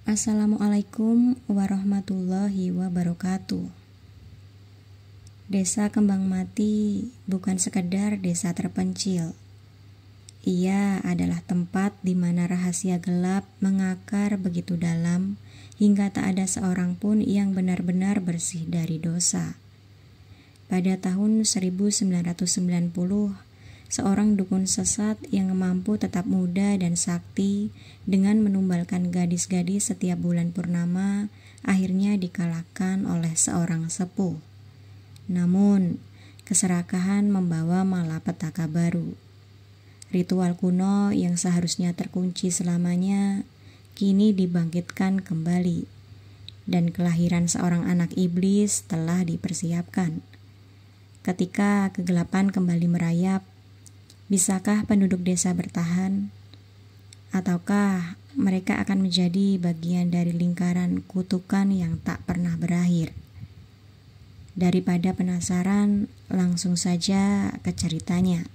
Assalamualaikum warahmatullahi wabarakatuh. Desa Kembang Mati bukan sekedar desa terpencil. Ia adalah tempat di mana rahasia gelap mengakar begitu dalam hingga tak ada seorang pun yang benar-benar bersih dari dosa. Pada tahun 1990, seorang dukun sesat yang mampu tetap muda dan sakti dengan menumbalkan gadis-gadis setiap bulan purnama akhirnya dikalahkan oleh seorang sepuh. Namun, keserakahan membawa malapetaka baru. Ritual kuno yang seharusnya terkunci selamanya kini dibangkitkan kembali, dan kelahiran seorang anak iblis telah dipersiapkan. Ketika kegelapan kembali merayap, bisakah penduduk desa bertahan? Ataukah mereka akan menjadi bagian dari lingkaran kutukan yang tak pernah berakhir? Daripada penasaran, langsung saja ke ceritanya.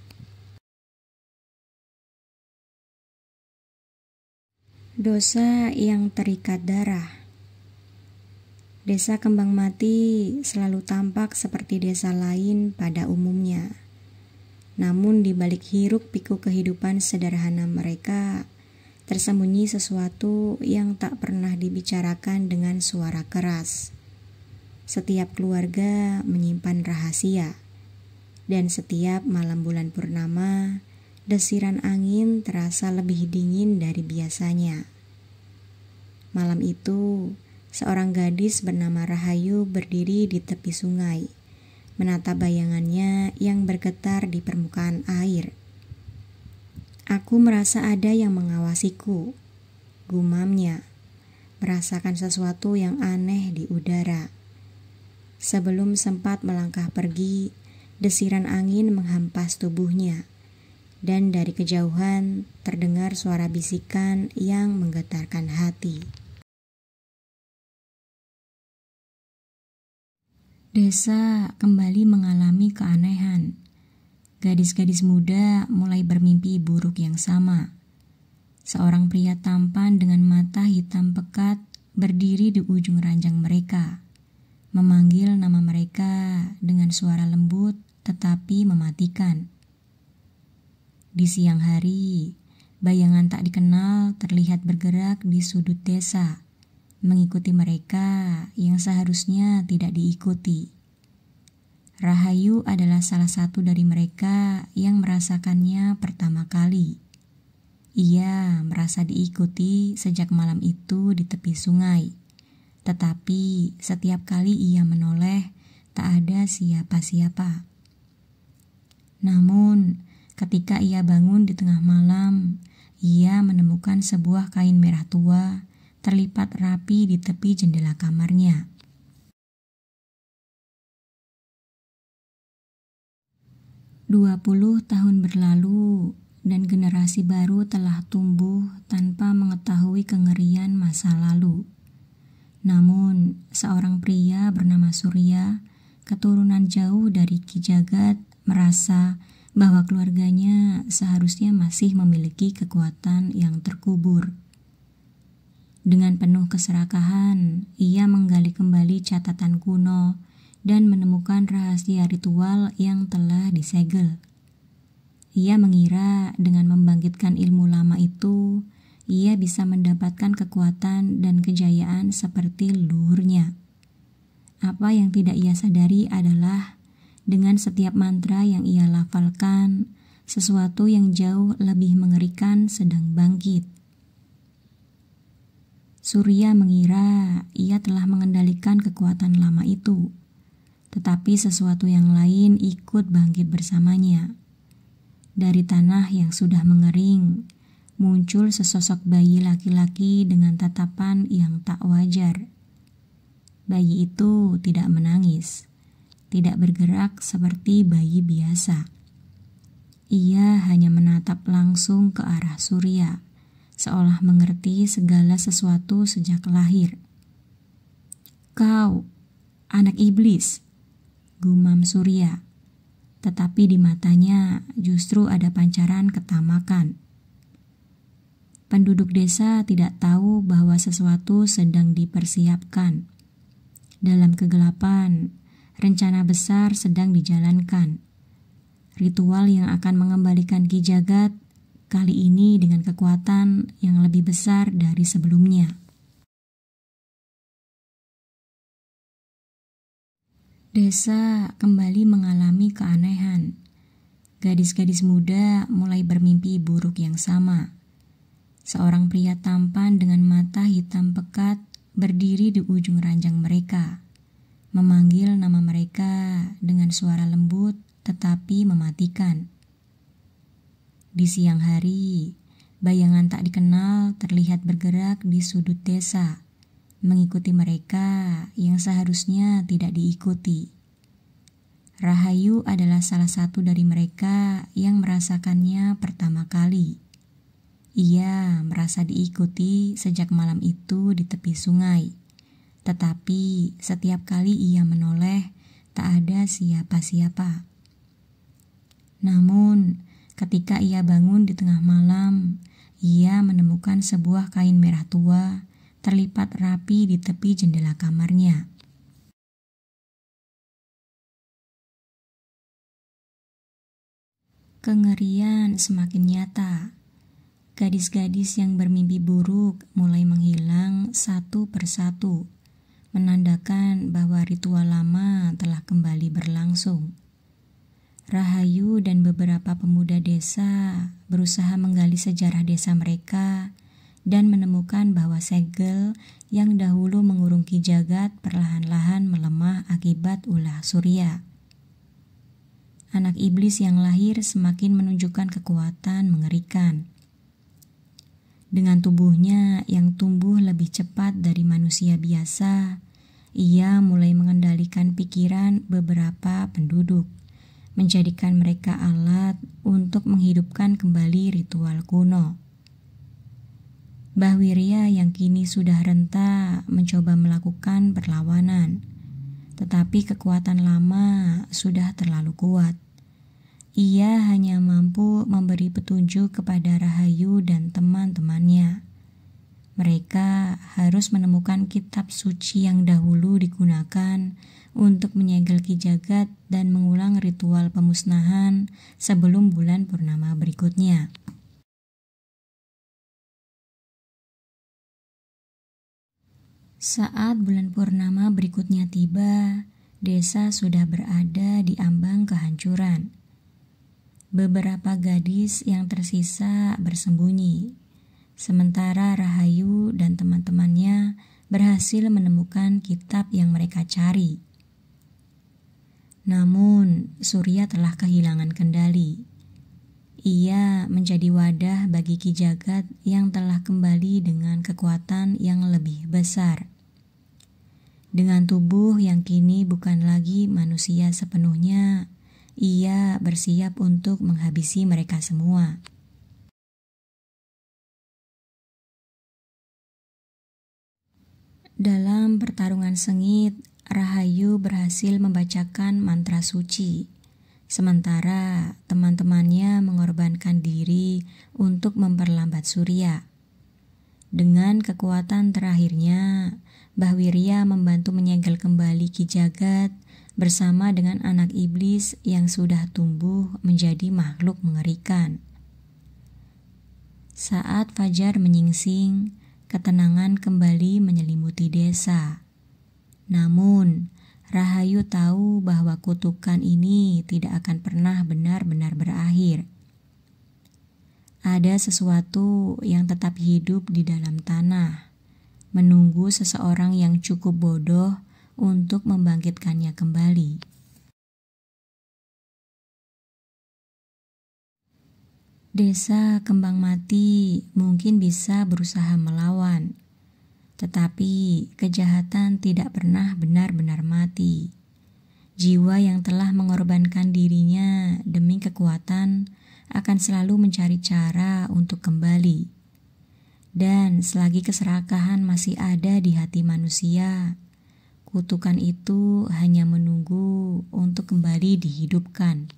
Dosa yang terikat darah. Desa Kembang Mati selalu tampak seperti desa lain pada umumnya. Namun di balik hiruk-pikuk kehidupan sederhana mereka, tersembunyi sesuatu yang tak pernah dibicarakan dengan suara keras. Setiap keluarga menyimpan rahasia, dan setiap malam bulan purnama, desiran angin terasa lebih dingin dari biasanya. Malam itu, seorang gadis bernama Rahayu berdiri di tepi sungai, menatap bayangannya yang bergetar di permukaan air. "Aku merasa ada yang mengawasiku," gumamnya, merasakan sesuatu yang aneh di udara. Sebelum sempat melangkah pergi, desiran angin menghempas tubuhnya, dan dari kejauhan terdengar suara bisikan yang menggetarkan hati. Desa kembali mengalami keanehan. Gadis-gadis muda mulai bermimpi buruk yang sama. Seorang pria tampan dengan mata hitam pekat berdiri di ujung ranjang mereka, memanggil nama mereka dengan suara lembut tetapi mematikan. Di siang hari, bayangan tak dikenal terlihat bergerak di sudut desa, mengikuti mereka yang seharusnya tidak diikuti. Rahayu adalah salah satu dari mereka yang merasakannya pertama kali. Ia merasa diikuti sejak malam itu di tepi sungai. Tetapi setiap kali ia menoleh, tak ada siapa-siapa. Namun, ketika ia bangun di tengah malam, ia menemukan sebuah kain merah tua terlipat rapi di tepi jendela kamarnya. 20 tahun berlalu, dan generasi baru telah tumbuh tanpa mengetahui kengerian masa lalu. Namun, seorang pria bernama Surya, keturunan jauh dari Ki Jagat, merasa bahwa keluarganya seharusnya masih memiliki kekuatan yang terkubur. Dengan penuh keserakahan, ia menggali kembali catatan kuno dan menemukan rahasia ritual yang telah disegel. Ia mengira dengan membangkitkan ilmu lama itu, ia bisa mendapatkan kekuatan dan kejayaan seperti leluhurnya. Apa yang tidak ia sadari adalah dengan setiap mantra yang ia lafalkan, sesuatu yang jauh lebih mengerikan sedang bangkit. Surya mengira ia telah mengendalikan kekuatan lama itu, tetapi sesuatu yang lain ikut bangkit bersamanya. Dari tanah yang sudah mengering, muncul sesosok bayi laki-laki dengan tatapan yang tak wajar. Bayi itu tidak menangis, tidak bergerak seperti bayi biasa. Ia hanya menatap langsung ke arah Surya, seolah mengerti segala sesuatu sejak lahir. "Kau, anak iblis," gumam Surya, tetapi di matanya justru ada pancaran ketamakan. Penduduk desa tidak tahu bahwa sesuatu sedang dipersiapkan. Dalam kegelapan, rencana besar sedang dijalankan. Ritual yang akan mengembalikan Ki Jagat kali ini dengan kekuatan yang lebih besar dari sebelumnya. Desa kembali mengalami keanehan. Gadis-gadis muda mulai bermimpi buruk yang sama. Seorang pria tampan dengan mata hitam pekat berdiri di ujung ranjang mereka, memanggil nama mereka dengan suara lembut tetapi mematikan. Di siang hari, bayangan tak dikenal terlihat bergerak di sudut desa, mengikuti mereka yang seharusnya tidak diikuti. Rahayu adalah salah satu dari mereka yang merasakannya pertama kali. Ia merasa diikuti sejak malam itu di tepi sungai. Tetapi setiap kali ia menoleh, tak ada siapa-siapa. Namun, ketika ia bangun di tengah malam, ia menemukan sebuah kain merah tua terlipat rapi di tepi jendela kamarnya. Kengerian semakin nyata. Gadis-gadis yang bermimpi buruk mulai menghilang satu persatu, menandakan bahwa ritual lama telah kembali berlangsung. Rahayu dan beberapa pemuda desa berusaha menggali sejarah desa mereka dan menemukan bahwa segel yang dahulu mengurung Ki Jagat perlahan-lahan melemah akibat ulah Surya. Anak iblis yang lahir semakin menunjukkan kekuatan mengerikan. Dengan tubuhnya yang tumbuh lebih cepat dari manusia biasa, ia mulai mengendalikan pikiran beberapa penduduk, menjadikan mereka alat untuk menghidupkan kembali ritual kuno. Bahwirya yang kini sudah renta mencoba melakukan perlawanan, tetapi kekuatan lama sudah terlalu kuat. Ia hanya mampu memberi petunjuk kepada Rahayu dan teman-temannya. Mereka harus menemukan kitab suci yang dahulu digunakan untuk menyegel Ki Jagat dan mengulang ritual pemusnahan sebelum bulan purnama berikutnya. Saat bulan purnama berikutnya tiba, desa sudah berada di ambang kehancuran. Beberapa gadis yang tersisa bersembunyi, sementara Rahayu dan teman-temannya berhasil menemukan kitab yang mereka cari. Namun, Surya telah kehilangan kendali. Ia menjadi wadah bagi Ki Jagat yang telah kembali dengan kekuatan yang lebih besar. Dengan tubuh yang kini bukan lagi manusia sepenuhnya, ia bersiap untuk menghabisi mereka semua. Dalam pertarungan sengit, Rahayu berhasil membacakan mantra suci, sementara teman-temannya mengorbankan diri untuk memperlambat Surya. Dengan kekuatan terakhirnya, Bahwirya membantu menyegel kembali Ki Jagat bersama dengan anak iblis yang sudah tumbuh menjadi makhluk mengerikan. Saat fajar menyingsing, ketenangan kembali menyelimuti desa. Namun, Rahayu tahu bahwa kutukan ini tidak akan pernah benar-benar berakhir. Ada sesuatu yang tetap hidup di dalam tanah, menunggu seseorang yang cukup bodoh untuk membangkitkannya kembali. Desa Kembang Mati mungkin bisa berusaha melawan, tetapi kejahatan tidak pernah benar-benar mati. Jiwa yang telah mengorbankan dirinya demi kekuatan akan selalu mencari cara untuk kembali. Dan selagi keserakahan masih ada di hati manusia, kutukan itu hanya menunggu untuk kembali dihidupkan.